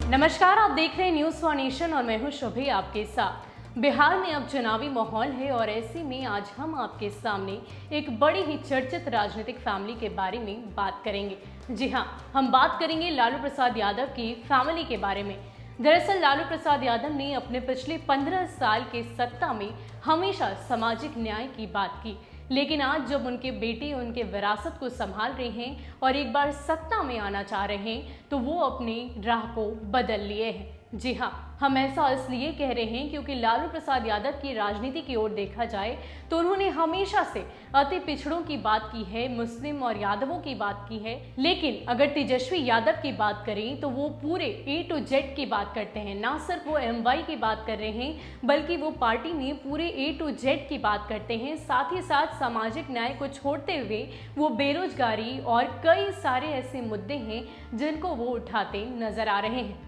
नमस्कार, आप देख रहे हैं न्यूज फॉर नेशन और मैं हूं शुभी आपके साथ। बिहार में अब चुनावी माहौल है और ऐसे में आज हम आपके सामने एक बड़ी ही चर्चित राजनीतिक फैमिली के बारे में बात करेंगे। जी हां, हम बात करेंगे लालू प्रसाद यादव की फैमिली के बारे में। दरअसल लालू प्रसाद यादव ने अपने पिछले 15 साल के सत्ता में हमेशा सामाजिक न्याय की बात की, लेकिन आज जब उनके बेटे उनके विरासत को संभाल रहे हैं और एक बार सत्ता में आना चाह रहे हैं तो वो अपनी राह को बदल लिए हैं। जी हाँ, हम ऐसा इसलिए कह रहे हैं क्योंकि लालू प्रसाद यादव की राजनीति की ओर देखा जाए तो उन्होंने हमेशा से अति पिछड़ों की बात की है, मुस्लिम और यादवों की बात की है। लेकिन अगर तेजस्वी यादव की बात करें तो वो पूरे A to Z की बात करते हैं। ना सिर्फ वो MY की बात कर रहे हैं बल्कि वो पार्टी में पूरे A to Z की बात करते हैं। साथ ही साथ सामाजिक न्याय को छोड़ते हुए वो बेरोजगारी और कई सारे ऐसे मुद्दे हैं जिनको वो उठाते नजर आ रहे हैं।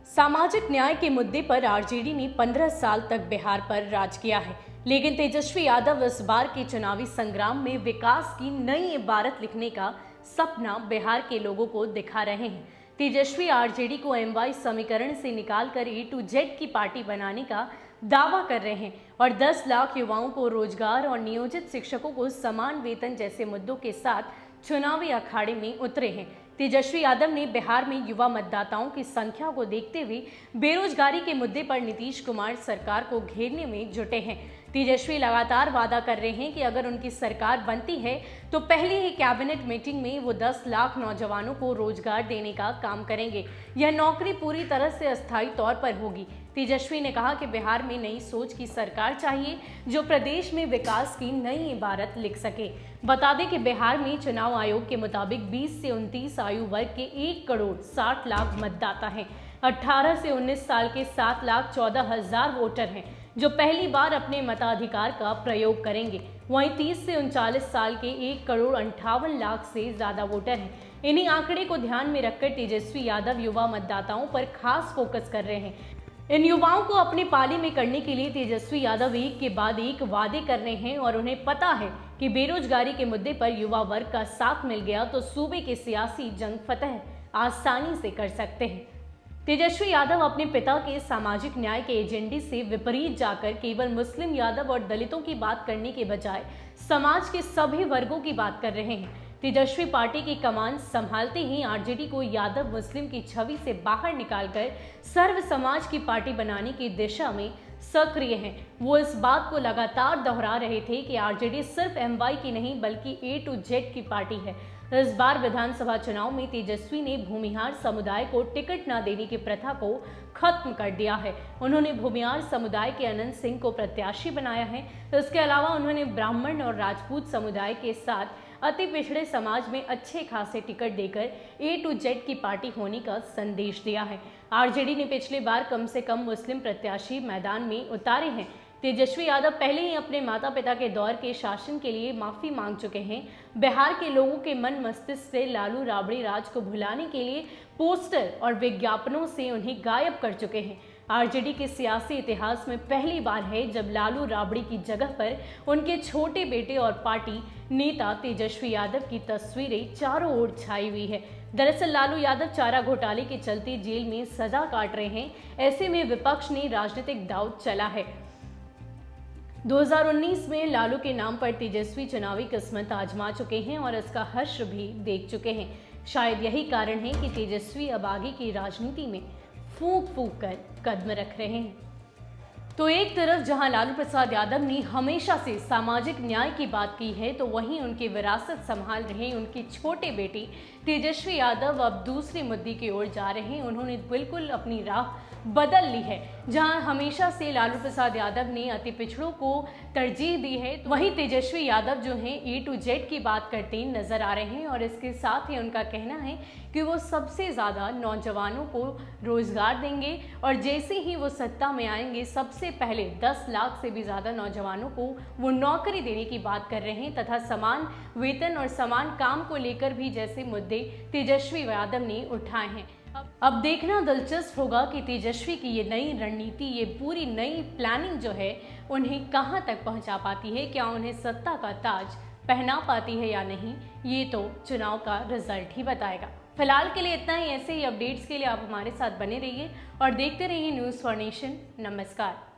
सामाजिक न्याय के मुद्दे पर RJD ने 15 साल तक बिहार पर राज किया है, लेकिन तेजस्वी यादव इस बार के चुनावी संग्राम में विकास की नई इबारत लिखने का सपना बिहार के लोगों को दिखा रहे हैं। तेजस्वी RJD को MY समीकरण से निकालकर A to Z की पार्टी बनाने का दावा कर रहे हैं और 10 लाख युवाओं को रोजगार और नियोजित शिक्षकों को समान वेतन जैसे मुद्दों के साथ चुनावी अखाड़े में उतरे हैं। तेजस्वी यादव ने बिहार में युवा मतदाताओं की संख्या को देखते हुए बेरोजगारी के मुद्दे पर नीतीश कुमार सरकार को घेरने में जुटे हैं। तेजस्वी लगातार वादा कर रहे हैं कि अगर उनकी सरकार बनती है तो पहली ही कैबिनेट मीटिंग में वो 10 लाख नौजवानों को रोजगार देने का काम करेंगे। यह नौकरी पूरी तरह से अस्थायी तौर पर होगी। तेजस्वी ने कहा कि बिहार में नई सोच की सरकार चाहिए जो प्रदेश में विकास की नई इबारत लिख सके। बता दें कि बिहार में चुनाव आयोग के मुताबिक 20 से 29 आयु वर्ग के 1 करोड़ 60 लाख मतदाता हैं। 18 से 19 साल के 7,14,000 वोटर हैं जो पहली बार अपने मताधिकार का प्रयोग करेंगे। वहीं 30 से 39 साल के 1 करोड़ 58 लाख से ज्यादा वोटर हैं। इन्हीं आंकड़े को ध्यान में रखकर तेजस्वी यादव युवा मतदाताओं पर खास फोकस कर रहे हैं। इन युवाओं को अपनी पाली में करने के लिए तेजस्वी यादव एक के बाद एक वादे कर रहे हैं और उन्हें पता है कि बेरोजगारी के मुद्दे पर युवा वर्ग का साथ मिल गया तो सूबे की सियासी जंग फतह आसानी से कर सकते हैं। तेजस्वी यादव अपने पिता के सामाजिक न्याय के एजेंडे से विपरीत जाकर केवल मुस्लिम, यादव और दलितों की बात करने के बजाय समाज के सभी वर्गों की बात कर रहे हैं। तेजस्वी पार्टी की कमान संभालते ही RJD को यादव मुस्लिम की छवि से बाहर निकालकर सर्व समाज की पार्टी बनाने की दिशा में सक्रिय हैं। वो इस बात को लगातार दोहरा रहे थे कि RJD सिर्फ MY की नहीं बल्कि A to Z की पार्टी है। इस बार विधानसभा चुनाव में तेजस्वी ने भूमिहार समुदाय को टिकट न देने की प्रथा को खत्म कर दिया है। उन्होंने भूमिहार समुदाय के अनंत सिंह को प्रत्याशी बनाया है। इसके अलावा उन्होंने ब्राह्मण और राजपूत समुदाय के साथ अति पिछड़े समाज में अच्छे खासे टिकट देकर A to Z की पार्टी होने का संदेश दिया है। RJD ने पिछली बार कम से कम मुस्लिम प्रत्याशी मैदान में उतारे हैं। तेजस्वी यादव पहले ही अपने माता पिता के दौर के शासन के लिए माफी मांग चुके हैं। बिहार के लोगों के मन मस्तिष्क से लालू राबड़ी राज को भुलाने के लिए पोस्टर और विज्ञापनों से उन्हें गायब कर चुके हैं। RJD के सियासी इतिहास में पहली बार है जब लालू राबड़ी की जगह पर उनके छोटे बेटे और पार्टी नेता तेजस्वी यादव की तस्वीरें चारों ओर छाई हुई है। दरअसल लालू यादव चारा घोटाले के चलते जेल में सजा काट रहे हैं। ऐसे में विपक्ष ने राजनीतिक दांव चला है। 2019 में लालू के नाम पर तेजस्वी चुनावी किस्मत आजमा चुके हैं और इसका हश्र भी देख चुके हैं। शायद यही कारण है कि तेजस्वी अब आगे की राजनीति में फूंक फूंक कर कदम रख रहे हैं। तो एक तरफ जहां लालू प्रसाद यादव ने हमेशा से सामाजिक न्याय की बात की है तो वहीं उनकी विरासत संभाल रहे उनके छोटे बेटे तेजस्वी यादव अब दूसरे मुद्दे की ओर जा रहे हैं। उन्होंने बिल्कुल अपनी राह बदल ली है। जहां हमेशा से लालू प्रसाद यादव ने अति पिछड़ों को तरजीह दी है तो वहीं तेजस्वी यादव जो हैं A to Z की बात करते नजर आ रहे हैं और इसके साथ ही उनका कहना है कि वो सबसे ज़्यादा नौजवानों को रोजगार देंगे और जैसे ही वो सत्ता में आएंगे सबसे पहले 10 लाख से भी ज़्यादा नौजवानों को वो नौकरी देने की बात कर रहे हैं तथा समान वेतन और समान काम को लेकर भी जैसे मुद्दे तेजस्वी यादव ने उठाए हैं। अब देखना दिलचस्प होगा कि तेजस्वी की ये नई रणनीति, ये पूरी नई प्लानिंग जो है उन्हें कहां तक पहुंचा पाती है। क्या उन्हें सत्ता का ताज पहना पाती है या नहीं, ये तो चुनाव का रिजल्ट ही बताएगा। फिलहाल के लिए इतना ही। ऐसे ही अपडेट्स के लिए आप हमारे साथ बने रहिए और देखते रहिए न्यूज़ फॉर नेशन। नमस्कार।